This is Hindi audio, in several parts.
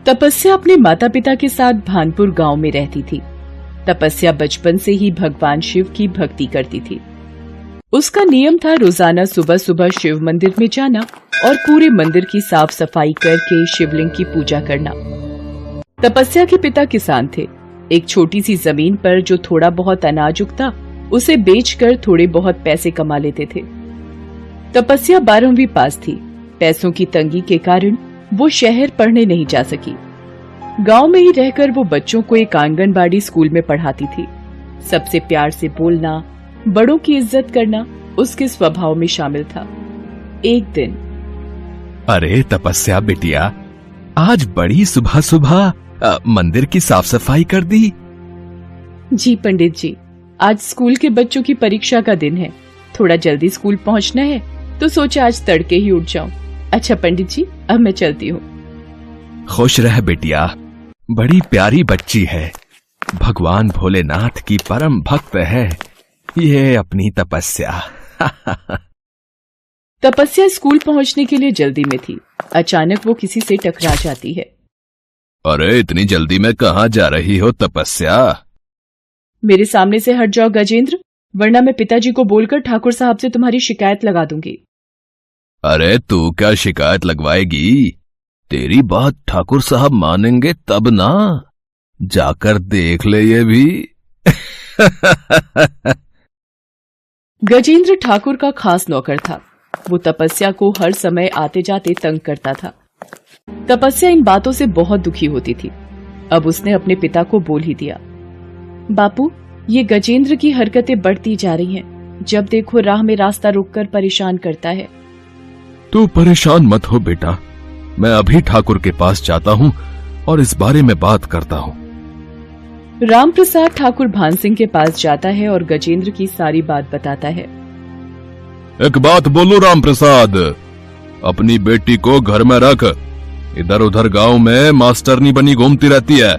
तपस्या अपने माता पिता के साथ भानपुर गांव में रहती थी। तपस्या बचपन से ही भगवान शिव की भक्ति करती थी। उसका नियम था रोजाना सुबह सुबह शिव मंदिर में जाना और पूरे मंदिर की साफ सफाई करके शिवलिंग की पूजा करना। तपस्या के पिता किसान थे। एक छोटी सी जमीन पर जो थोड़ा बहुत अनाज उगता उसे बेचकर थोड़े बहुत पैसे कमा लेते थे। तपस्या 12वीं पास थी। पैसों की तंगी के कारण वो शहर पढ़ने नहीं जा सकी। गांव में ही रहकर वो बच्चों को एक आंगनबाड़ी स्कूल में पढ़ाती थी। सबसे प्यार से बोलना, बड़ों की इज्जत करना उसके स्वभाव में शामिल था। एक दिन, अरे तपस्या बिटिया, आज बड़ी सुबह सुबह मंदिर की साफ सफाई कर दी। जी पंडित जी, आज स्कूल के बच्चों की परीक्षा का दिन है। थोड़ा जल्दी स्कूल पहुंचना है तो सोचा आज तड़के ही उठ जाऊं। अच्छा पंडित जी, अब मैं चलती हूँ। खुश रह बेटिया, बड़ी प्यारी बच्ची है। भगवान भोलेनाथ की परम भक्त है ये अपनी तपस्या। तपस्या स्कूल पहुंचने के लिए जल्दी में थी। अचानक वो किसी से टकरा जाती है। अरे इतनी जल्दी में कहाँ जा रही हो तपस्या? मेरे सामने से हट जाओ गजेंद्र, वरना मैं पिताजी को बोलकर ठाकुर साहब से तुम्हारी शिकायत लगा दूंगी। अरे तू क्या शिकायत लगवाएगी? तेरी बात ठाकुर साहब मानेंगे तब ना। जाकर देख ले ये भी। गजेंद्र ठाकुर का खास नौकर था। वो तपस्या को हर समय आते जाते तंग करता था। तपस्या इन बातों से बहुत दुखी होती थी। अब उसने अपने पिता को बोल ही दिया, बापू, ये गजेंद्र की हरकतें बढ़ती जा रही हैं। जब देखो राह में रास्ता रोककर परेशान करता है। तू परेशान मत हो बेटा, मैं अभी ठाकुर के पास जाता हूँ और इस बारे में बात करता हूँ। राम प्रसाद ठाकुर भान सिंह के पास जाता है और गजेंद्र की सारी बात बताता है। एक बात बोलूं राम प्रसाद, अपनी बेटी को घर में रख। इधर उधर गांव में मास्टरनी बनी घूमती रहती है।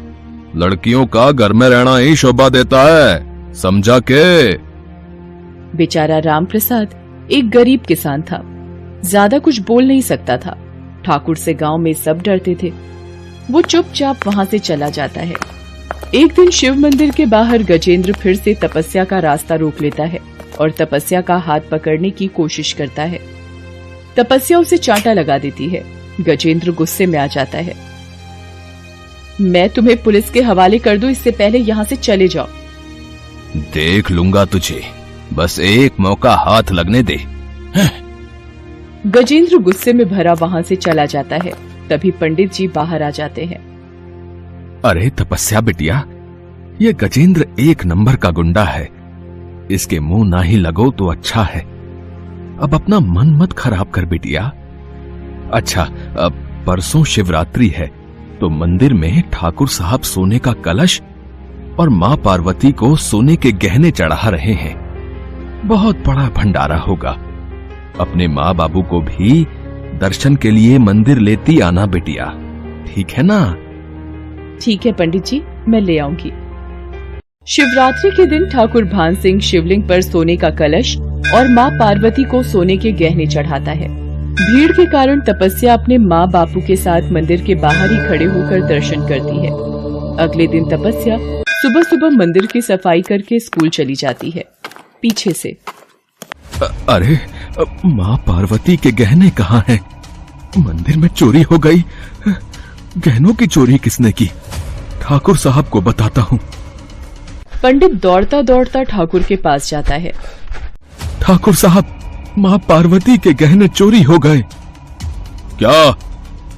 लड़कियों का घर में रहना ही शोभा देता है, समझा के? बेचारा राम प्रसाद एक गरीब किसान था। ज्यादा कुछ बोल नहीं सकता था। ठाकुर से गांव में सब डरते थे। वो चुपचाप वहां से चला जाता है। एक दिन शिव मंदिर के बाहर गजेंद्र फिर से तपस्या का रास्ता रोक लेता है और तपस्या का हाथ पकड़ने की कोशिश करता है। तपस्या उसे चांटा लगा देती है। गजेंद्र गुस्से में आ जाता है। मैं तुम्हें पुलिस के हवाले कर दूं, इससे पहले यहाँ से चले जाओ। देख लूंगा तुझे, बस एक मौका हाथ लगने दे। गजेंद्र गुस्से में भरा वहां से चला जाता है। तभी पंडित जी बाहर आ जाते हैं। अरे तपस्या बिटिया, ये गजेंद्र एक नंबर का गुंडा है। इसके मुंह ना ही लगो तो अच्छा है। अब अपना मन मत खराब कर बिटिया। अच्छा, अब परसों शिवरात्रि है तो मंदिर में ठाकुर साहब सोने का कलश और मां पार्वती को सोने के गहने चढ़ा रहे हैं। बहुत बड़ा भंडारा होगा। अपने माँ बाबू को भी दर्शन के लिए मंदिर लेती आना बेटिया, ठीक है ना? ठीक है पंडित जी, मैं ले आऊंगी। शिवरात्रि के दिन ठाकुर भान सिंह शिवलिंग पर सोने का कलश और माँ पार्वती को सोने के गहने चढ़ाता है। भीड़ के कारण तपस्या अपने माँ बापू के साथ मंदिर के बाहर ही खड़े होकर दर्शन करती है। अगले दिन तपस्या सुबह सुबह मंदिर की सफाई करके स्कूल चली जाती है। पीछे से, अरे माँ पार्वती के गहने कहाँ हैं? मंदिर में चोरी हो गई। गहनों की चोरी किसने की? ठाकुर साहब को बताता हूँ। पंडित दौड़ता दौड़ता ठाकुर के पास जाता है। ठाकुर साहब, माँ पार्वती के गहने चोरी हो गए। क्या?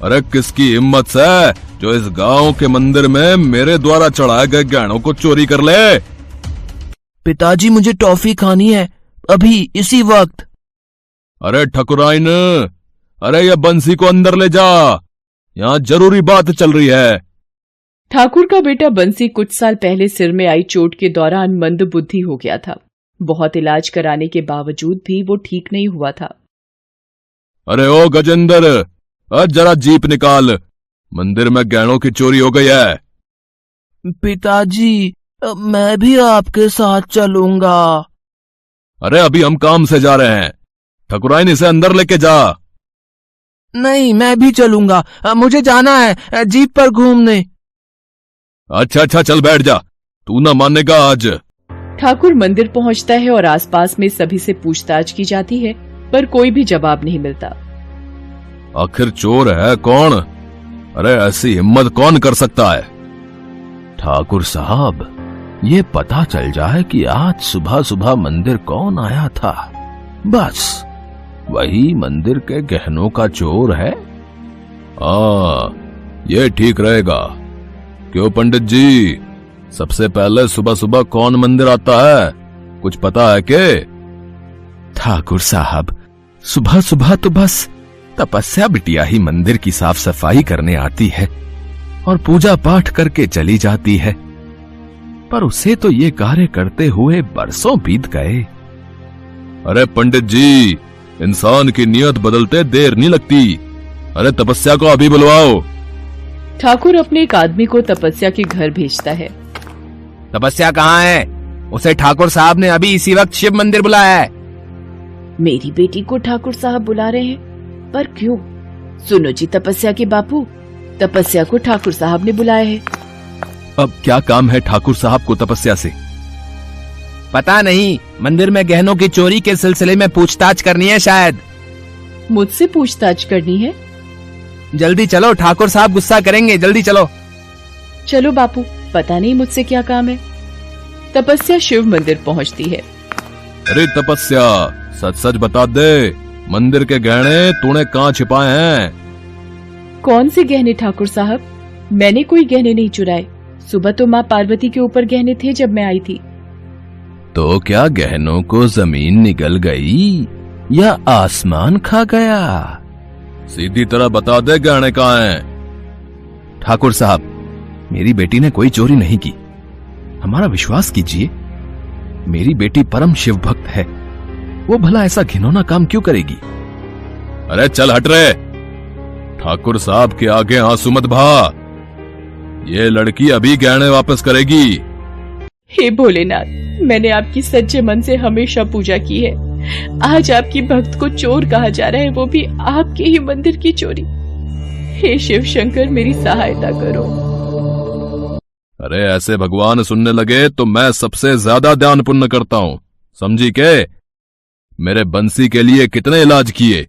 अरे किसकी हिम्मत से जो इस गांव के मंदिर में मेरे द्वारा चढ़ाए गए गहनों को चोरी कर ले? पिताजी, मुझे टॉफी खानी है, अभी इसी वक्त। अरे ठकुराइन, अरे ये बंसी को अंदर ले जा, यहाँ जरूरी बात चल रही है। ठाकुर का बेटा बंसी कुछ साल पहले सिर में आई चोट के दौरान मंदबुद्धि हो गया था। बहुत इलाज कराने के बावजूद भी वो ठीक नहीं हुआ था। अरे ओ गजेंद्र, जरा जीप निकाल, मंदिर में गहनों की चोरी हो गई है। पिताजी, मैं भी आपके साथ चलूंगा। अरे अभी हम काम से जा रहे हैं, ठकुराइन इसे अंदर लेके जा। नहीं, मैं भी चलूंगा। मुझे जाना है जीप पर घूमने। अच्छा चल बैठ जा, तू ना मानेगा आज। ठाकुर मंदिर पहुंचता है और आसपास में सभी से पूछताछ की जाती है, पर कोई भी जवाब नहीं मिलता। आखिर चोर है कौन? अरे ऐसी हिम्मत कौन कर सकता है? ठाकुर साहब, ये पता चल जाए कि आज सुबह सुबह मंदिर कौन आया था, बस वही मंदिर के गहनों का चोर है। ये ठीक रहेगा। क्यों पंडित जी, सबसे पहले सुबह सुबह कौन मंदिर आता है, कुछ पता है के? ठाकुर साहब, सुबह सुबह तो बस तपस्या बिटिया ही मंदिर की साफ सफाई करने आती है और पूजा पाठ करके चली जाती है, पर उसे तो ये कार्य करते हुए बरसों बीत गए। अरे पंडित जी, इंसान की नियत बदलते देर नहीं लगती। अरे तपस्या को अभी बुलवाओ। ठाकुर अपने एक आदमी को तपस्या के घर भेजता है। तपस्या कहाँ है? उसे ठाकुर साहब ने अभी इसी वक्त शिव मंदिर बुलाया है। मेरी बेटी को ठाकुर साहब बुला रहे हैं, पर क्यों? सुनो जी तपस्या के बापू, तपस्या को ठाकुर साहब ने बुलाया है। अब क्या काम है ठाकुर साहब को तपस्या से? पता नहीं, मंदिर में गहनों की चोरी के सिलसिले में पूछताछ करनी है शायद। मुझसे पूछताछ करनी है? जल्दी चलो, ठाकुर साहब गुस्सा करेंगे, जल्दी चलो। चलो बापू, पता नहीं मुझसे क्या काम है। तपस्या शिव मंदिर पहुंचती है। अरे तपस्या, सच सच बता दे, मंदिर के गहने तूने कहाँ छिपाए हैं? कौन से गहने ठाकुर साहब? मैंने कोई गहने नहीं चुराए। सुबह तो माँ पार्वती के ऊपर गहने थे जब मैं आई थी। तो क्या गहनों को जमीन निगल गई या आसमान खा गया? सीधी तरह बता दे, गहने कहाँ हैं? ठाकुर साहब, मेरी बेटी ने कोई चोरी नहीं की, हमारा विश्वास कीजिए। मेरी बेटी परम शिव भक्त है, वो भला ऐसा घिनौना काम क्यों करेगी? अरे चल हट रे, ठाकुर साहब के आगे आंसू मत बहा। ये लड़की अभी गहने वापस करेगी। हे भोलेनाथ, मैंने आपकी सच्चे मन से हमेशा पूजा की है। आज आपकी भक्त को चोर कहा जा रहा है, वो भी आपके ही मंदिर की चोरी। हे शिव शंकर, मेरी सहायता करो। अरे ऐसे भगवान सुनने लगे तो मैं सबसे ज्यादा दान पुण्य करता हूँ, समझी के? मेरे बंसी के लिए कितने इलाज किए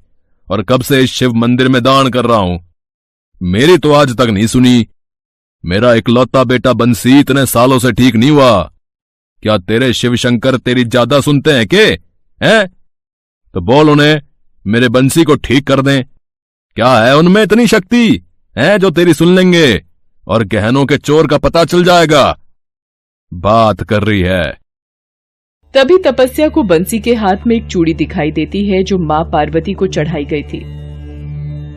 और कब से इस शिव मंदिर में दान कर रहा हूं, मेरी तो आज तक नहीं सुनी। मेरा इकलौता बेटा बंसी इतने सालों से ठीक नहीं हुआ। क्या तेरे शिव शंकर तेरी ज्यादा सुनते हैं के? हैं? तो बोल उन्हें मेरे बंसी को ठीक कर दें। क्या है उनमें इतनी शक्ति है जो तेरी सुन लेंगे और गहनों के चोर का पता चल जाएगा? बात कर रही है। तभी तपस्या को बंसी के हाथ में एक चूड़ी दिखाई देती है जो माँ पार्वती को चढ़ाई गई थी।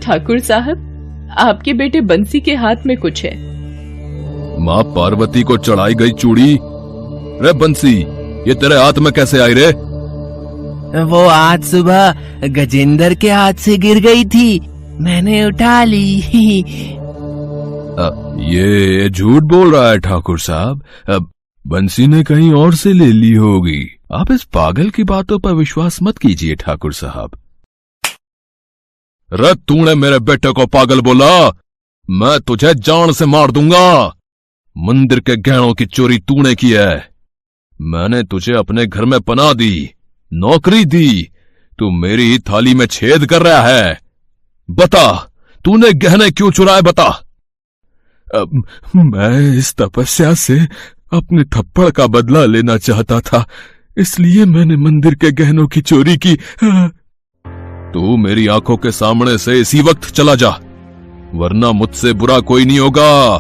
ठाकुर साहब, आपके बेटे बंसी के हाथ में कुछ है। माँ पार्वती को चढ़ाई गई चूड़ी? रे बंसी, ये तेरे हाथ में कैसे आई रे? वो आज सुबह गजेंद्र के हाथ से गिर गई थी, मैंने उठा ली। ये झूठ बोल रहा है ठाकुर साहब। बंसी ने कहीं और से ले ली होगी। आप इस पागल की बातों पर विश्वास मत कीजिए ठाकुर साहब। रे तूने मेरे बेटे को पागल बोला, मैं तुझे जान से मार दूंगा। मंदिर के गहनों की चोरी तूने की है। मैंने तुझे अपने घर में पनाह दी, नौकरी दी, तू मेरी ही थाली में छेद कर रहा है। बता, तूने गहने क्यों चुराए, बता। मैं इस तपस्या से अपने थप्पड़ का बदला लेना चाहता था, इसलिए मैंने मंदिर के गहनों की चोरी की। तू मेरी आंखों के सामने से इसी वक्त चला जा, वरना मुझसे बुरा कोई नहीं होगा।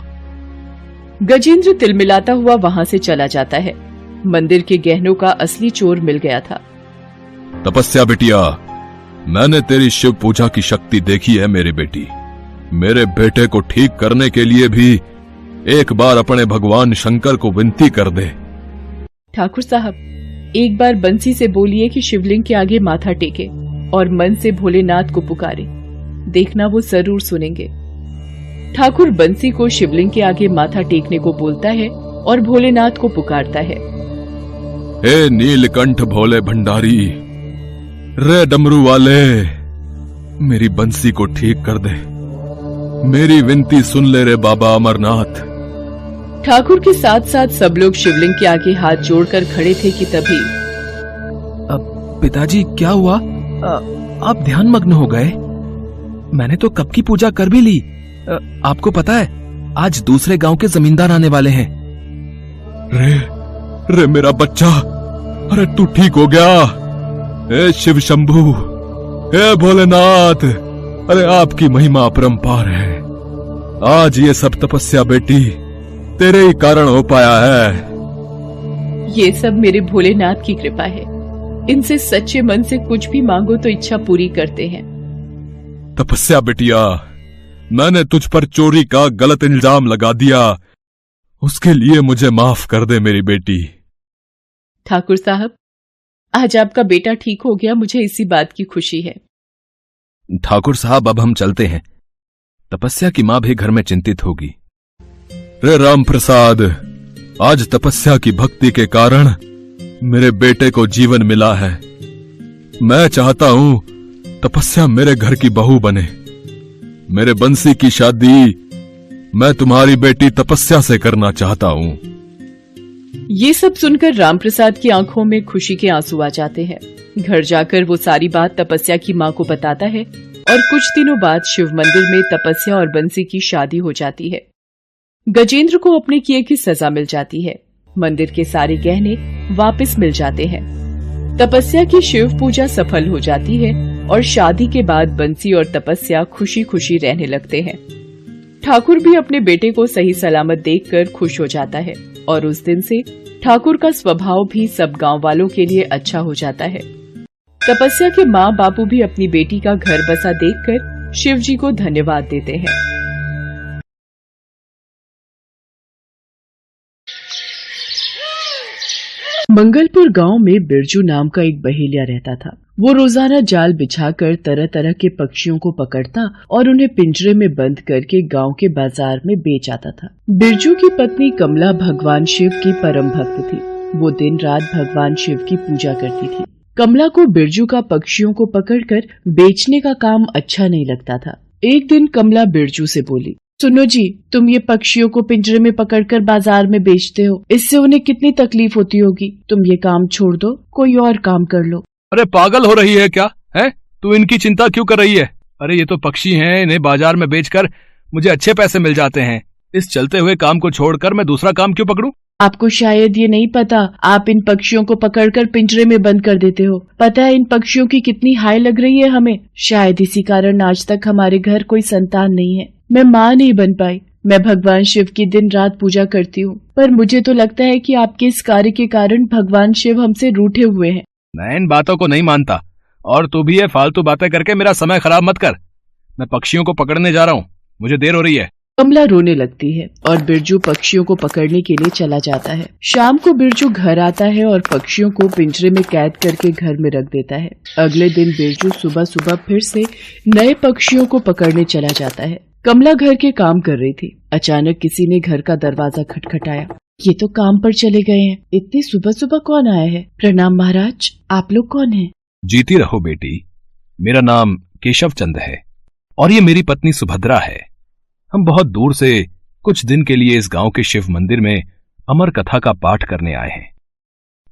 गजेंद्र तिलमिलाता हुआ वहां से चला जाता है। मंदिर के गहनों का असली चोर मिल गया था। तपस्या बिटिया, मैंने तेरी शिव पूजा की शक्ति देखी है मेरी बेटी। मेरे बेटे को ठीक करने के लिए भी एक बार अपने भगवान शंकर को विनती कर दे। ठाकुर साहब, एक बार बंसी से बोलिए कि शिवलिंग के आगे माथा टेके और मन से भोलेनाथ को पुकारे, देखना वो जरूर सुनेंगे। ठाकुर बंसी को शिवलिंग के आगे माथा टेकने को बोलता है और भोलेनाथ को पुकारता है। हे नीलकंठ भोले भंडारी, रे डमरू वाले, मेरी बंसी को ठीक कर दे। मेरी विनती सुन ले रे बाबा अमरनाथ। ठाकुर के साथ साथ सब लोग शिवलिंग के आगे हाथ जोड़कर खड़े थे कि तभी पिताजी क्या हुआ? आप ध्यान मग्न हो गए? मैंने तो कब की पूजा कर भी ली। आपको पता है आज दूसरे गांव के जमींदार आने वाले हैं। रे मेरा बच्चा, अरे तू ठीक हो गया? ए शिव शंभू, ए भोलेनाथ, अरे आपकी महिमा अपरंपार है। आज ये सब तपस्या बेटी तेरे ही कारण हो पाया है। ये सब मेरे भोलेनाथ की कृपा है। इनसे सच्चे मन से कुछ भी मांगो तो इच्छा पूरी करते हैं। तपस्या बेटिया, मैंने तुझ पर चोरी का गलत इल्जाम लगा दिया, उसके लिए मुझे माफ कर दे मेरी बेटी। ठाकुर साहब, आज आपका बेटा ठीक हो गया, मुझे इसी बात की खुशी है। ठाकुर साहब अब हम चलते हैं। तपस्या की मां भी घर में चिंतित होगी। रे राम प्रसाद, आज तपस्या की भक्ति के कारण मेरे बेटे को जीवन मिला है। मैं चाहता हूं तपस्या मेरे घर की बहू बने। मेरे बंसी की शादी मैं तुम्हारी बेटी तपस्या से करना चाहता हूं। ये सब सुनकर रामप्रसाद की आंखों में खुशी के आंसू आ जाते हैं। घर जाकर वो सारी बात तपस्या की मां को बताता है और कुछ दिनों बाद शिव मंदिर में तपस्या और बंसी की शादी हो जाती है। गजेंद्र को अपने किए की सजा मिल जाती है। मंदिर के सारे गहने वापस मिल जाते हैं। तपस्या की शिव पूजा सफल हो जाती है और शादी के बाद बंसी और तपस्या खुशी खुशी रहने लगते हैं। ठाकुर भी अपने बेटे को सही सलामत देखकर खुश हो जाता है और उस दिन से ठाकुर का स्वभाव भी सब गांव वालों के लिए अच्छा हो जाता है। तपस्या के माँ बापू भी अपनी बेटी का घर बसा देखकर शिव जी को धन्यवाद देते हैं। मंगलपुर गांव में बिरजू नाम का एक बहेलिया रहता था। वो रोजाना जाल बिछाकर तरह तरह के पक्षियों को पकड़ता और उन्हें पिंजरे में बंद करके गांव के बाजार में बेच आता था। बिरजू की पत्नी कमला भगवान शिव की परम भक्त थी। वो दिन रात भगवान शिव की पूजा करती थी। कमला को बिरजू का पक्षियों को पकड़कर बेचने का काम अच्छा नहीं लगता था। एक दिन कमला बिरजू से बोली, सुनो जी, तुम ये पक्षियों को पिंजरे में पकड़कर बाजार में बेचते हो, इससे उन्हें कितनी तकलीफ होती होगी। तुम ये काम छोड़ दो, कोई और काम कर लो। अरे पागल हो रही है क्या? है तू इनकी चिंता क्यों कर रही है? अरे ये तो पक्षी हैं, इन्हें बाजार में बेचकर मुझे अच्छे पैसे मिल जाते हैं। इस चलते हुए काम को छोड़कर मैं दूसरा काम क्यों पकड़ूं? आपको शायद ये नहीं पता, आप इन पक्षियों को पकड़कर पिंजरे में बंद कर देते हो। पता है इन पक्षियों की कितनी हाय लग रही है हमें। शायद इसी कारण आज तक हमारे घर कोई संतान नहीं है। मैं माँ नहीं बन पाई। मैं भगवान शिव की दिन रात पूजा करती हूँ, पर मुझे तो लगता है कि आपके इस कार्य के कारण भगवान शिव हमसे रूठे हुए हैं। मैं इन बातों को नहीं मानता और तू भी ये फालतू बातें करके मेरा समय खराब मत कर। मैं पक्षियों को पकड़ने जा रहा हूँ, मुझे देर हो रही है। कमला रोने लगती है और बिरजू पक्षियों को पकड़ने के लिए चला जाता है। शाम को बिरजू घर आता है और पक्षियों को पिंजरे में कैद करके घर में रख देता है। अगले दिन बिरजू सुबह सुबह फिर से नए पक्षियों को पकड़ने चला जाता है। कमला घर के काम कर रही थी। अचानक किसी ने घर का दरवाजा खटखटाया। ये तो काम पर चले गए हैं। इतनी सुबह सुबह कौन आया है? प्रणाम महाराज, आप लोग कौन हैं? जीती रहो बेटी, मेरा नाम केशव चंद है और ये मेरी पत्नी सुभद्रा है। हम बहुत दूर से कुछ दिन के लिए इस गांव के शिव मंदिर में अमर कथा का पाठ करने आए हैं।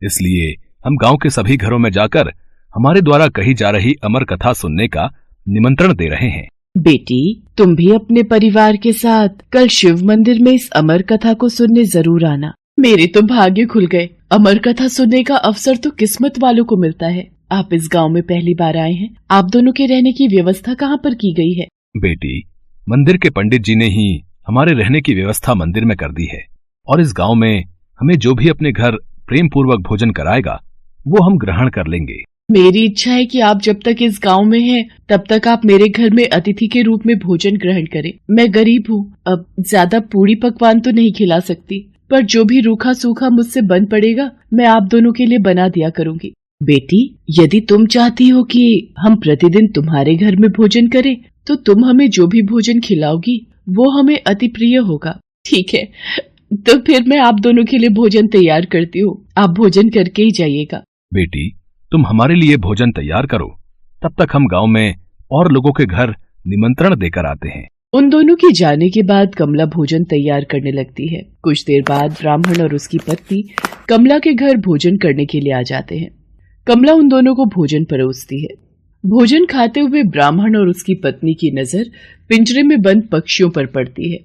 इसलिए हम गांव के सभी घरों में जाकर हमारे द्वारा कही जा रही अमर कथा सुनने का निमंत्रण दे रहे हैं। बेटी, तुम भी अपने परिवार के साथ कल शिव मंदिर में इस अमर कथा को सुनने जरूर आना। मेरे तो भाग्य खुल गए। अमर कथा सुनने का अवसर तो किस्मत वालों को मिलता है। आप इस गांव में पहली बार आए हैं। आप दोनों के रहने की व्यवस्था कहाँ पर की गई है? बेटी, मंदिर के पंडित जी ने ही हमारे रहने की व्यवस्था मंदिर में कर दी है और इस गांव में हमें जो भी अपने घर प्रेम पूर्वक भोजन कराएगा वो हम ग्रहण कर लेंगे। मेरी इच्छा है कि आप जब तक इस गांव में हैं, तब तक आप मेरे घर में अतिथि के रूप में भोजन ग्रहण करें। मैं गरीब हूँ, अब ज्यादा पूरी पकवान तो नहीं खिला सकती, पर जो भी रूखा सूखा मुझसे बन पड़ेगा मैं आप दोनों के लिए बना दिया करूँगी। बेटी, यदि तुम चाहती हो कि हम प्रतिदिन तुम्हारे घर में भोजन करें, तो तुम हमें जो भी भोजन खिलाओगी वो हमें अति प्रिय होगा। ठीक है, तो फिर मैं आप दोनों के लिए भोजन तैयार करती हूँ। आप भोजन करके ही जाइएगा। बेटी, तुम हमारे लिए भोजन तैयार करो, तब तक हम गांव में और लोगों के घर निमंत्रण देकर आते हैं। उन दोनों के जाने के बाद कमला भोजन तैयार करने लगती है। कुछ देर बाद ब्राह्मण और उसकी पत्नी कमला के घर भोजन करने के लिए आ जाते हैं। कमला उन दोनों को भोजन परोसती है। भोजन खाते हुए ब्राह्मण और उसकी पत्नी की नजर पिंजरे में बंद पक्षियों पर पड़ती है।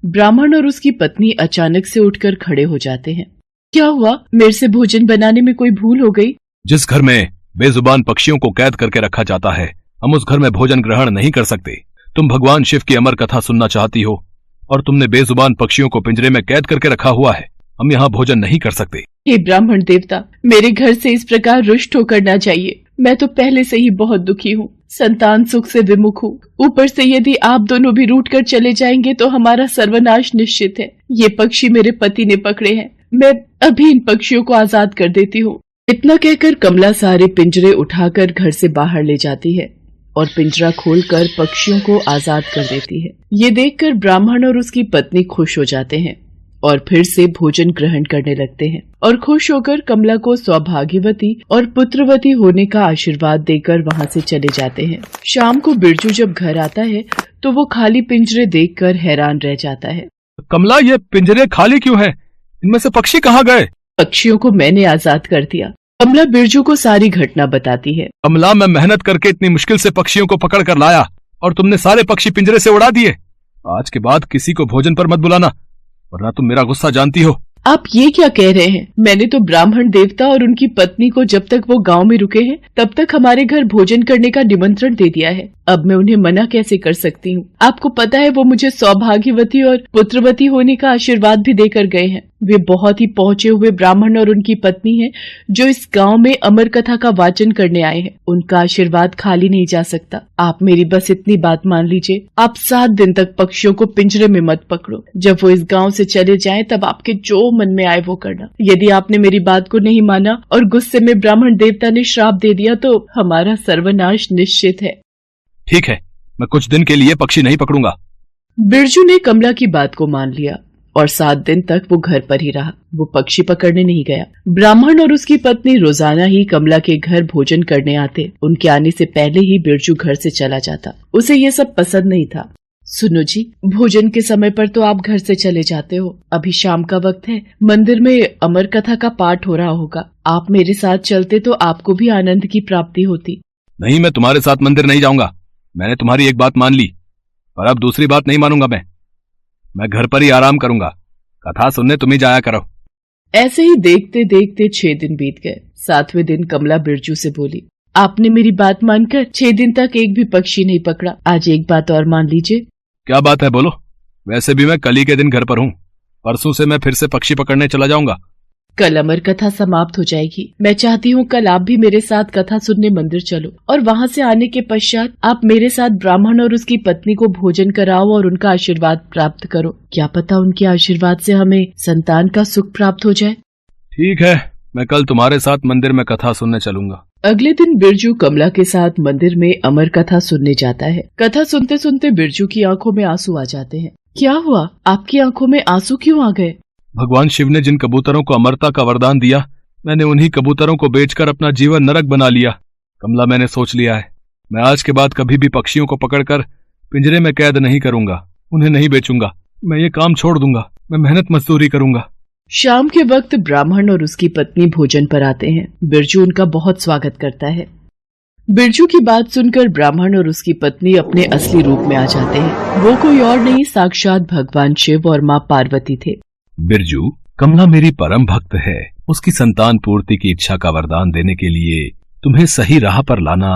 ब्राह्मण और उसकी पत्नी अचानक से उठकर खड़े हो जाते हैं। क्या हुआ? मेरे से भोजन बनाने में कोई भूल हो गई? जिस घर में बेजुबान पक्षियों को कैद करके रखा जाता है, हम उस घर में भोजन ग्रहण नहीं कर सकते। तुम भगवान शिव की अमर कथा सुनना चाहती हो और तुमने बेजुबान पक्षियों को पिंजरे में कैद करके रखा हुआ है। हम यहाँ भोजन नहीं कर सकते। हे ब्राह्मण देवता, मेरे घर से इस प्रकार रुष्ट होकर ना चाहिए। मैं तो पहले से ही बहुत दुखी हूँ, संतान सुख से विमुख हूँ। ऊपर से यदि आप दोनों भी रूठ कर चले जाएंगे तो हमारा सर्वनाश निश्चित है। ये पक्षी मेरे पति ने पकड़े हैं, मैं अभी इन पक्षियों को आजाद कर देती हूँ। इतना कहकर कमला सारे पिंजरे उठाकर घर से बाहर ले जाती है और पिंजरा खोलकर पक्षियों को आजाद कर देती है। ये देखकर ब्राह्मण और उसकी पत्नी खुश हो जाते हैं और फिर से भोजन ग्रहण करने लगते हैं और खुश होकर कमला को सौभाग्यवती और पुत्रवती होने का आशीर्वाद देकर वहाँ से चले जाते हैं। शाम को बिरजू जब घर आता है तो वो खाली पिंजरे देखकर हैरान रह जाता है। कमला, ये पिंजरे खाली क्यों हैं? इनमें से पक्षी कहाँ गए? पक्षियों को मैंने आजाद कर दिया। कमला बिरजू को सारी घटना बताती है। कमला, मैं मेहनत करके इतनी मुश्किल से पक्षियों को पकड़ कर लाया और तुमने सारे पक्षी पिंजरे से उड़ा दिए। आज के बाद किसी को भोजन पर मत बुलाना, वरना तुम मेरा गुस्सा जानती हो। आप ये क्या कह रहे हैं? मैंने तो ब्राह्मण देवता और उनकी पत्नी को जब तक वो गांव में रुके हैं तब तक हमारे घर भोजन करने का निमंत्रण दे दिया है। अब मैं उन्हें मना कैसे कर सकती हूँ? आपको पता है वो मुझे सौभाग्यवती और पुत्रवती होने का आशीर्वाद भी देकर गए हैं। वे बहुत ही पहुंचे हुए ब्राह्मण और उनकी पत्नी हैं, जो इस गांव में अमर कथा का वाचन करने आए हैं। उनका आशीर्वाद खाली नहीं जा सकता। आप मेरी बस इतनी बात मान लीजिए। आप 7 दिन तक पक्षियों को पिंजरे में मत पकड़ो। जब वो इस गांव से चले जाएं तब आपके जो मन में आए वो करना। यदि आपने मेरी बात को नहीं माना और गुस्से में ब्राह्मण देवता ने श्राप दे दिया तो हमारा सर्वनाश निश्चित है। ठीक है, मैं कुछ दिन के लिए पक्षी नहीं पकड़ूंगा। बिरजू ने कमला की बात को मान लिया और 7 दिन तक वो घर पर ही रहा। वो पक्षी पकड़ने नहीं गया। ब्राह्मण और उसकी पत्नी रोजाना ही कमला के घर भोजन करने आते। उनके आने से पहले ही बिरजू घर से चला जाता। उसे ये सब पसंद नहीं था। सुनो जी, भोजन के समय पर तो आप घर से चले जाते हो। अभी शाम का वक्त है, मंदिर में अमर कथा का पाठ हो रहा होगा। आप मेरे साथ चलते तो आपको भी आनंद की प्राप्ति होती। नहीं, मैं तुम्हारे साथ मंदिर नहीं जाऊंगा। मैंने तुम्हारी एक बात मान ली, पर अब दूसरी बात नहीं मानूंगा। मैं घर पर ही आराम करूंगा। कथा सुनने तुम ही जाया करो। ऐसे ही देखते देखते 6 दिन बीत गए। 7वें दिन कमला बिरजू से बोली, आपने मेरी बात मानकर 6 दिन तक एक भी पक्षी नहीं पकड़ा। आज एक बात और मान लीजिए। क्या बात है, बोलो। वैसे भी मैं कल ही के दिन घर पर हूँ। परसों से मैं फिर से पक्षी पकड़ने चला जाऊंगा। कल अमर कथा समाप्त हो जाएगी। मैं चाहती हूँ कल आप भी मेरे साथ कथा सुनने मंदिर चलो और वहाँ से आने के पश्चात आप मेरे साथ ब्राह्मण और उसकी पत्नी को भोजन कराओ और उनका आशीर्वाद प्राप्त करो। क्या पता उनके आशीर्वाद से हमें संतान का सुख प्राप्त हो जाए। ठीक है, मैं कल तुम्हारे साथ मंदिर में कथा सुनने चलूंगा। अगले दिन बिरजू कमला के साथ मंदिर में अमर कथा सुनने जाता है। कथा सुनते सुनते बिरजू की आंखों में आंसू आ जाते हैं। क्या हुआ? आपकी आंखों में आंसू क्यों आ गए? भगवान शिव ने जिन कबूतरों को अमरता का वरदान दिया, मैंने उन्हीं कबूतरों को बेचकर अपना जीवन नरक बना लिया। कमला, मैंने सोच लिया है, मैं आज के बाद कभी भी पक्षियों को पकड़कर पिंजरे में कैद नहीं करूंगा। उन्हें नहीं बेचूंगा। मैं ये काम छोड़ दूंगा। मैं मेहनत मजदूरी करूंगा। शाम के वक्त ब्राह्मण और उसकी पत्नी भोजन पर आते हैं। बिरजू उनका बहुत स्वागत करता है। बिरजू की बात सुनकर ब्राह्मण और उसकी पत्नी अपने असली रूप में आ जाते हैं। वो कोई और नहीं, साक्षात भगवान शिव और माँ पार्वती थे। बिरजू, कमला मेरी परम भक्त है। उसकी संतान पूर्ति की इच्छा का वरदान देने के लिए तुम्हें सही राह पर लाना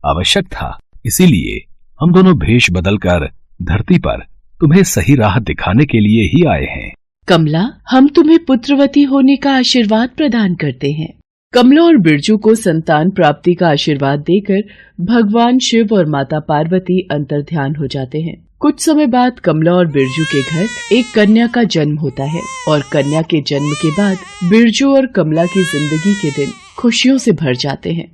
आवश्यक था। इसीलिए हम दोनों भेष बदलकर धरती पर तुम्हें सही राह दिखाने के लिए ही आए हैं। कमला, हम तुम्हें पुत्रवती होने का आशीर्वाद प्रदान करते हैं। कमला और बिरजू को संतान प्राप्ति का आशीर्वाद देकर भगवान शिव और माता पार्वती अंतर्ध्यान हो जाते हैं। कुछ समय बाद कमला और बिरजू के घर एक कन्या का जन्म होता है और कन्या के जन्म के बाद बिरजू और कमला की जिंदगी के दिन खुशियों से भर जाते हैं।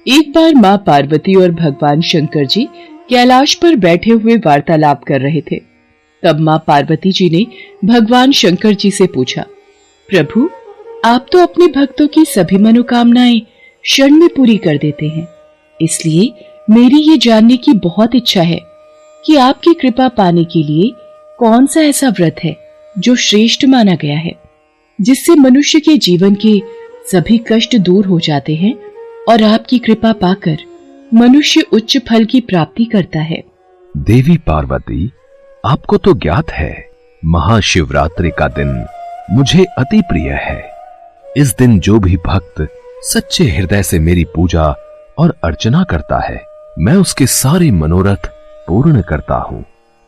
एक बार माँ पार्वती और भगवान शंकर जी कैलाश पर बैठे हुए वार्तालाप कर रहे थे। तब माँ पार्वती जी ने भगवान शंकर जी से पूछा, प्रभु, आप तो अपने भक्तों की सभी मनोकामनाएं क्षण में पूरी कर देते हैं। इसलिए मेरी ये जानने की बहुत इच्छा है कि आपकी कृपा पाने के लिए कौन सा ऐसा व्रत है जो श्रेष्ठ माना गया है, जिससे मनुष्य के जीवन के सभी कष्ट दूर हो जाते हैं और आपकी कृपा पाकर मनुष्य उच्च फल की प्राप्ति करता है। देवी पार्वती, आपको तो ज्ञात है, महाशिवरात्रि का दिन मुझे अति प्रिय है। इस दिन जो भी भक्त सच्चे हृदय से मेरी पूजा और अर्चना करता है, मैं उसके सारे मनोरथ पूर्ण करता हूं।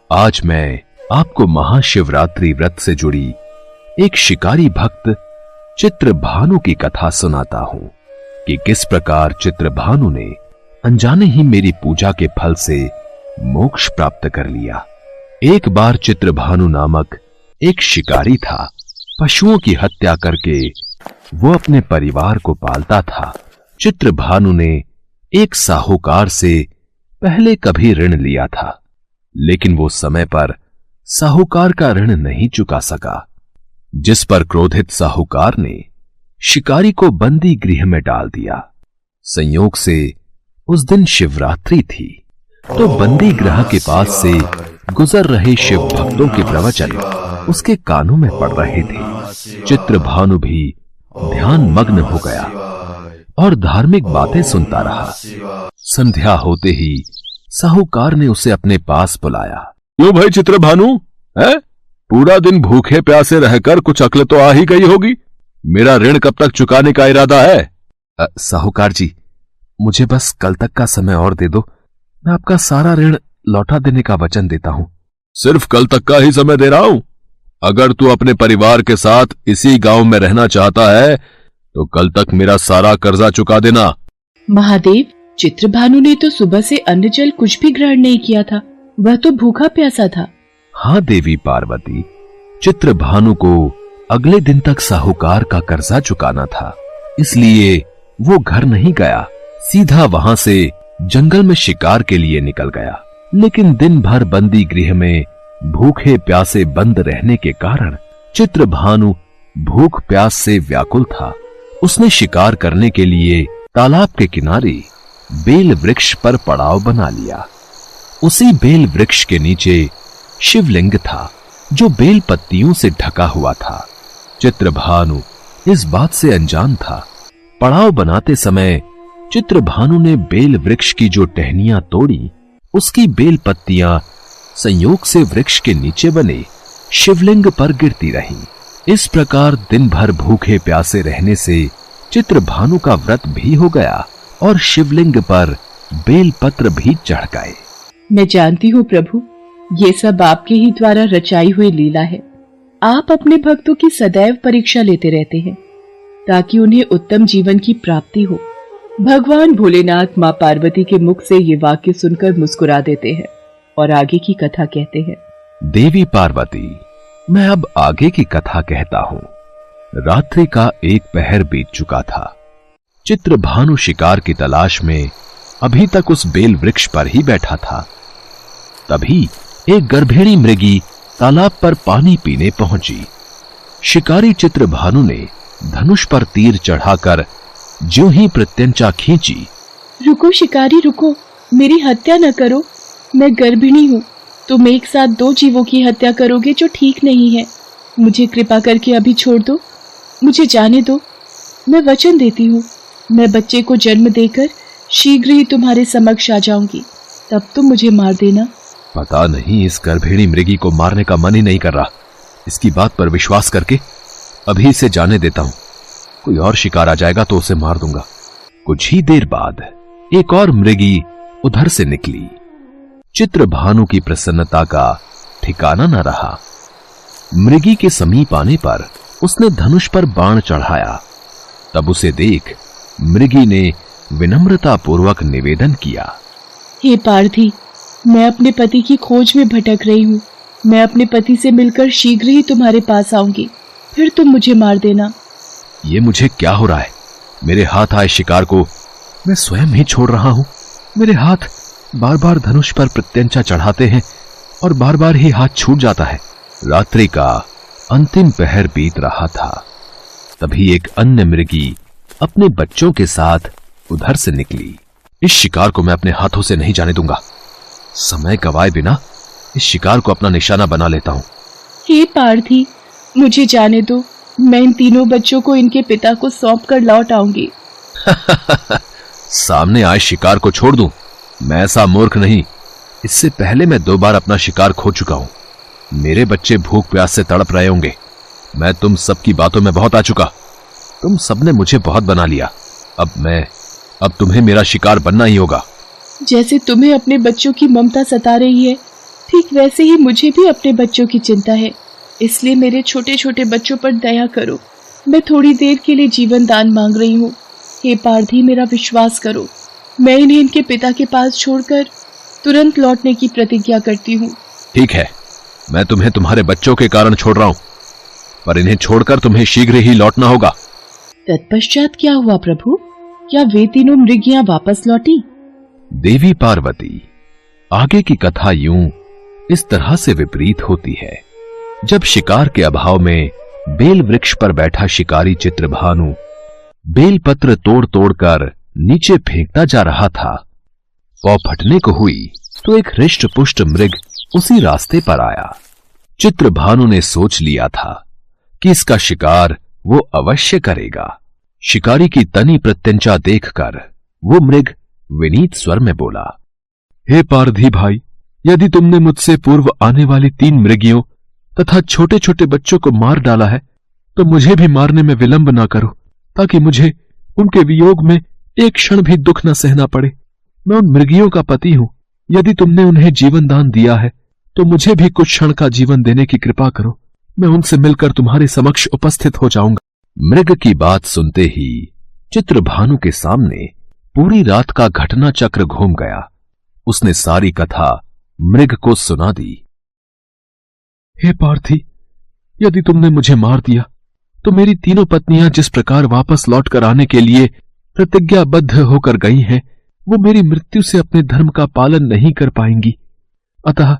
आज मैं आपको महाशिवरात्रि व्रत से जुड़ी एक शिकारी भक्त चित्रभानु की कथा सुनाता हूं कि किस प्रकार चित्रभानु ने अनजाने ही मेरी पूजा के फल से मोक्ष प्राप्त कर लिया। एक बार चित्रभानु नामक एक शिकारी था। पशुओं की हत्या करके वो अपने परिवार को पालता था। चित्रभानु ने एक साहूकार से पहले कभी ऋण लिया था, लेकिन वो समय पर साहूकार का ऋण नहीं चुका सका, जिस पर क्रोधित साहूकार ने शिकारी को बंदी गृह में डाल दिया। संयोग से उस दिन शिवरात्रि थी, तो बंदी गृह के पास से गुजर रहे शिव भक्तों के प्रवचन उसके कानों में पड़ रहे थे। चित्रभानु भी ध्यान मग्न हो गया और धार्मिक बातें सुनता रहा। संध्या होते ही साहूकार ने उसे अपने पास बुलाया। क्यों भाई चित्रभानु, है? पूरा दिन भूखे प्यासे रहकर कुछ अक्ल तो आ ही गई होगी। मेरा ऋण कब तक चुकाने का इरादा है? साहूकार जी, मुझे बस कल तक का समय और दे दो, मैं आपका सारा ऋण लौटा देने का वचन देता हूं। सिर्फ कल तक का ही समय दे रहा हूं। अगर तू अपने परिवार के साथ इसी गांव में रहना चाहता है तो कल तक मेरा सारा कर्जा चुका देना। महादेव, चित्रभानु ने तो सुबह से अन्न जल कुछ भी ग्रहण नहीं किया था, वह तो भूखा प्यासा था। हाँ देवी पार्वती, चित्रभानु को अगले दिन तक साहूकार का कर्जा चुकाना था, इसलिए वो घर नहीं गया, सीधा वहां से जंगल में शिकार के लिए निकल गया। लेकिन दिन भर बंदी गृह में भूखे प्यासे बंद रहने के कारण चित्रभानु भूख प्यास से व्याकुल था। उसने शिकार करने के लिए तालाब के किनारे बेल वृक्ष पर पड़ाव बना लिया। उसी बेल वृक्ष के नीचे शिवलिंग था, जो बेल पत्तियों से ढका हुआ था। चित्रभानु इस बात से अनजान था। पड़ाव बनाते समय चित्रभानु ने बेल वृक्ष की जो टहनियां तोड़ी, उसकी बेल पत्तियां संयोग से वृक्ष के नीचे बने शिवलिंग पर गिरती रहीं। इस प्रकार दिन भर भूखे प्यासे रहने से चित्रभानु का व्रत भी हो गया और शिवलिंग पर बेल पत्र भी चढ़ गए। मैं जानती हूँ प्रभु, ये सब आपके ही द्वारा रचाई हुई लीला है। आप अपने भक्तों की सदैव परीक्षा लेते रहते हैं ताकि उन्हें उत्तम जीवन की प्राप्ति हो। भगवान भोलेनाथ माँ पार्वती के मुख से ये वाक्य सुनकर मुस्कुरा देते हैं और आगे की कथा कहते हैं। देवी पार्वती, मैं अब आगे की कथा कहता हूं। रात्रि का एक पहर बीत चुका था। चित्रभानु शिकार की तलाश में अभी तक उस बेल वृक्ष पर ही बैठा था। तभी एक गर्भिणी मृगी तालाब पर पानी पीने पहुंची। शिकारी चित्रभानु ने धनुष पर तीर चढ़ाकर ज्यों ही प्रत्यंचा खींची। रुको शिकारी रुको, मेरी हत्या न करो, मैं गर्भिणी हूँ। तुम एक साथ दो जीवों की हत्या करोगे जो ठीक नहीं है। मुझे कृपा करके अभी छोड़ दो, मुझे जाने दो। मैं वचन देती हूँ, मैं बच्चे को जन्म देकर शीघ्र ही तुम्हारे समक्ष आ जाऊंगी, तब तुम मुझे मार देना। पता नहीं इस गर्भिणी मृगी को मारने का मन ही नहीं कर रहा। इसकी बात पर विश्वास करके अभी इसे जाने देता हूं। कोई और शिकार आ जाएगा तो उसे मार दूंगा। कुछ ही देर बाद एक और मृगी उधर से निकली। चित्रभानु की प्रसन्नता का ठिकाना न रहा। मृगी के समीप आने पर उसने धनुष पर बाण चढ़ाया। तब उसे देख मृगी ने विनम्रता पूर्वक निवेदन किया, हे पार्थी, मैं अपने पति की खोज में भटक रही हूँ। मैं अपने पति से मिलकर शीघ्र ही तुम्हारे पास आऊंगी, फिर तुम मुझे मार देना। ये मुझे क्या हो रहा है? मेरे हाथ आए शिकार को मैं स्वयं ही छोड़ रहा हूं। मेरे हाथ बार बार धनुष पर प्रत्यंचा चढ़ाते हैं और बार बार ही हाथ छूट जाता है। रात्रि का अंतिम पहर बीत रहा था। तभी एक अन्य मृगी अपने बच्चों के साथ उधर से निकली। इस शिकार को मैं अपने हाथों से नहीं जाने दूंगा। समय गवाए बिना इस शिकार को अपना निशाना बना लेता हूं। हे पार्थी, मुझे जाने दो। मैं इन तीनों बच्चों को इनके पिता को सौंप कर लौट आऊंगी। सामने आए शिकार को छोड़ दूं? मैं ऐसा मूर्ख नहीं। इससे पहले मैं 2 बार अपना शिकार खो चुका हूं। मेरे बच्चे भूख प्यास से तड़प रहे होंगे। मैं तुम सबकी बातों में बहुत आ चुका। तुम सबने मुझे बहुत बना लिया। अब तुम्हें मेरा शिकार बनना ही होगा। जैसे तुम्हें अपने बच्चों की ममता सता रही है, ठीक वैसे ही मुझे भी अपने बच्चों की चिंता है। इसलिए मेरे छोटे छोटे बच्चों पर दया करो। मैं थोड़ी देर के लिए जीवन दान मांग रही हूँ। हे पार्थी, मेरा विश्वास करो। मैं इन्हें इनके पिता के पास छोड़कर तुरंत लौटने की प्रतिज्ञा करती हूँ। ठीक है, मैं तुम्हें तुम्हारे बच्चों के कारण छोड़ रहा हूं, पर इन्हें छोड़कर तुम्हें शीघ्र ही लौटना होगा। तत्पश्चात क्या हुआ प्रभु? क्या वे तीनों मृगियां वापस लौटी? देवी पार्वती, आगे की कथा यूं इस तरह से विपरीत होती है। जब शिकार के अभाव में बेल वृक्ष पर बैठा शिकारी चित्रभानु बेल पत्र तोड़ तोड़कर नीचे फेंकता जा रहा था, पौ फटने को हुई तो एक हृष्ट पुष्ट मृग उसी रास्ते पर आया। चित्रभानु ने सोच लिया था कि इसका शिकार वो अवश्य करेगा। शिकारी की तनी प्रत्यंचा देखकर वो मृग विनीत स्वर में बोला, हे पारधी भाई, यदि तुमने मुझसे पूर्व आने वाली 3 मृगियों तथा छोटे छोटे बच्चों को मार डाला है, तो मुझे भी मारने में विलंब ना करो, ताकि मुझे उनके वियोग में एक क्षण भी दुख न सहना पड़े। मैं उन मृगियों का पति हूं। यदि तुमने उन्हें जीवन दान दिया है, तो मुझे भी कुछ क्षण का जीवन देने की कृपा करो। मैं उनसे मिलकर तुम्हारे समक्ष उपस्थित हो जाऊंगा। मृग की बात सुनते ही चित्रभानु के सामने पूरी रात का घटना चक्र घूम गया। उसने सारी कथा मृग को सुना दी। हे पार्थी, यदि तुमने मुझे मार दिया, तो मेरी तीनों पत्नियां जिस प्रकार वापस लौटकर आने के लिए प्रतिज्ञाबद्ध होकर गई हैं, वो मेरी मृत्यु से अपने धर्म का पालन नहीं कर पाएंगी। अतः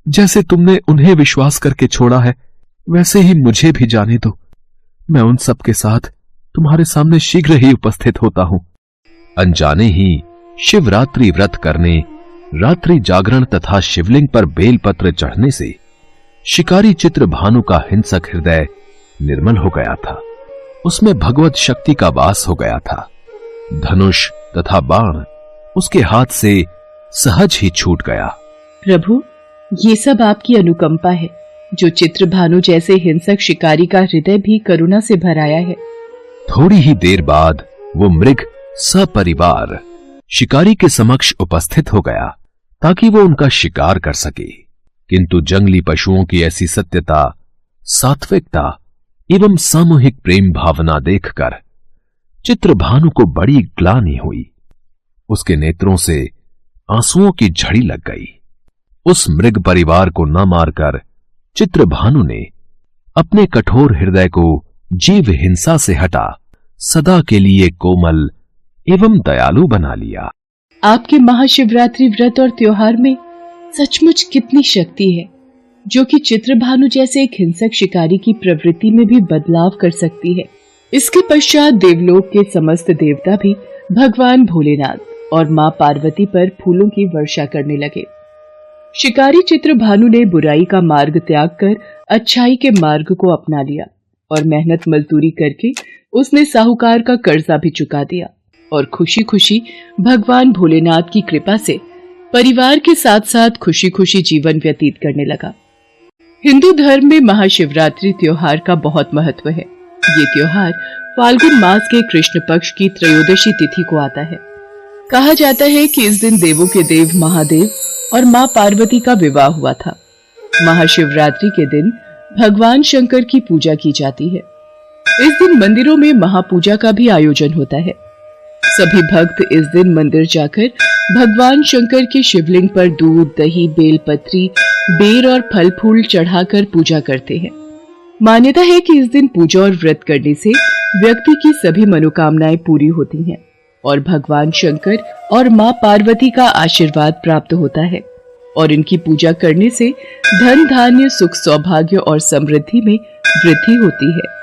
जैसे तुमने उन्हें विश्वास करके छोड़ा है, वैसे ही मुझे भी जाने दो। मैं उन सब के साथ तुम्हारे सामने शीघ्र ही उपस्थित होता हूं। अनजाने ही शिवरात्रि व्रत करने, रात्रि जागरण तथा शिवलिंग पर बेलपत्र चढ़ने से शिकारी चित्रभानु का हिंसक हृदय निर्मल हो गया था। उसमें भगवत शक्ति का वास हो गया था। धनुष तथा बाण उसके हाथ से सहज ही छूट गया। प्रभु, ये सब आपकी अनुकंपा है, जो चित्रभानु जैसे हिंसक शिकारी का हृदय भी करुणा से भराया है। थोड़ी ही देर बाद वो मृग सपरिवार शिकारी के समक्ष उपस्थित हो गया, ताकि वो उनका शिकार कर सके। किंतु जंगली पशुओं की ऐसी सत्यता, सात्विकता एवं सामूहिक प्रेम भावना देखकर चित्रभानु को बड़ी ग्लानि हुई। उसके नेत्रों से आंसुओं की झड़ी लग गई। उस मृग परिवार को न मारकर चित्रभानु ने अपने कठोर हृदय को जीव हिंसा से हटा सदा के लिए कोमल एवं दयालु बना लिया। आपके महाशिवरात्रि व्रत और त्योहार में सचमुच कितनी शक्ति है, जो कि चित्रभानु जैसे एक हिंसक शिकारी की प्रवृत्ति में भी बदलाव कर सकती है। इसके पश्चात देवलोक के समस्त देवता भी भगवान भोलेनाथ और मां पार्वती पर फूलों की वर्षा करने लगे। शिकारी चित्रभानु ने बुराई का मार्ग त्याग कर अच्छाई के मार्ग को अपना लिया और मेहनत मजदूरी करके उसने साहूकार का कर्जा भी चुका दिया और खुशी खुशी भगवान भोलेनाथ की कृपा से परिवार के साथ साथ खुशी खुशी जीवन व्यतीत करने लगा। हिंदू धर्म में महाशिवरात्रि त्योहार का बहुत महत्व है। ये त्योहार फाल्गुन मास के कृष्ण पक्ष की त्रयोदशी तिथि को आता है। कहा जाता है कि इस दिन देवों के देव महादेव और मां पार्वती का विवाह हुआ था। महाशिवरात्रि के दिन भगवान शंकर की पूजा की जाती है। इस दिन मंदिरों में महापूजा का भी आयोजन होता है। सभी भक्त इस दिन मंदिर जाकर भगवान शंकर के शिवलिंग पर दूध, दही, बेलपत्री, बेर और फल फूल चढ़ाकर पूजा करते हैं। मान्यता है कि इस दिन पूजा और व्रत करने से व्यक्ति की सभी मनोकामनाएं पूरी होती हैं और भगवान शंकर और मां पार्वती का आशीर्वाद प्राप्त होता है और इनकी पूजा करने से धन धान्य, सुख, सौभाग्य और समृद्धि में वृद्धि होती है।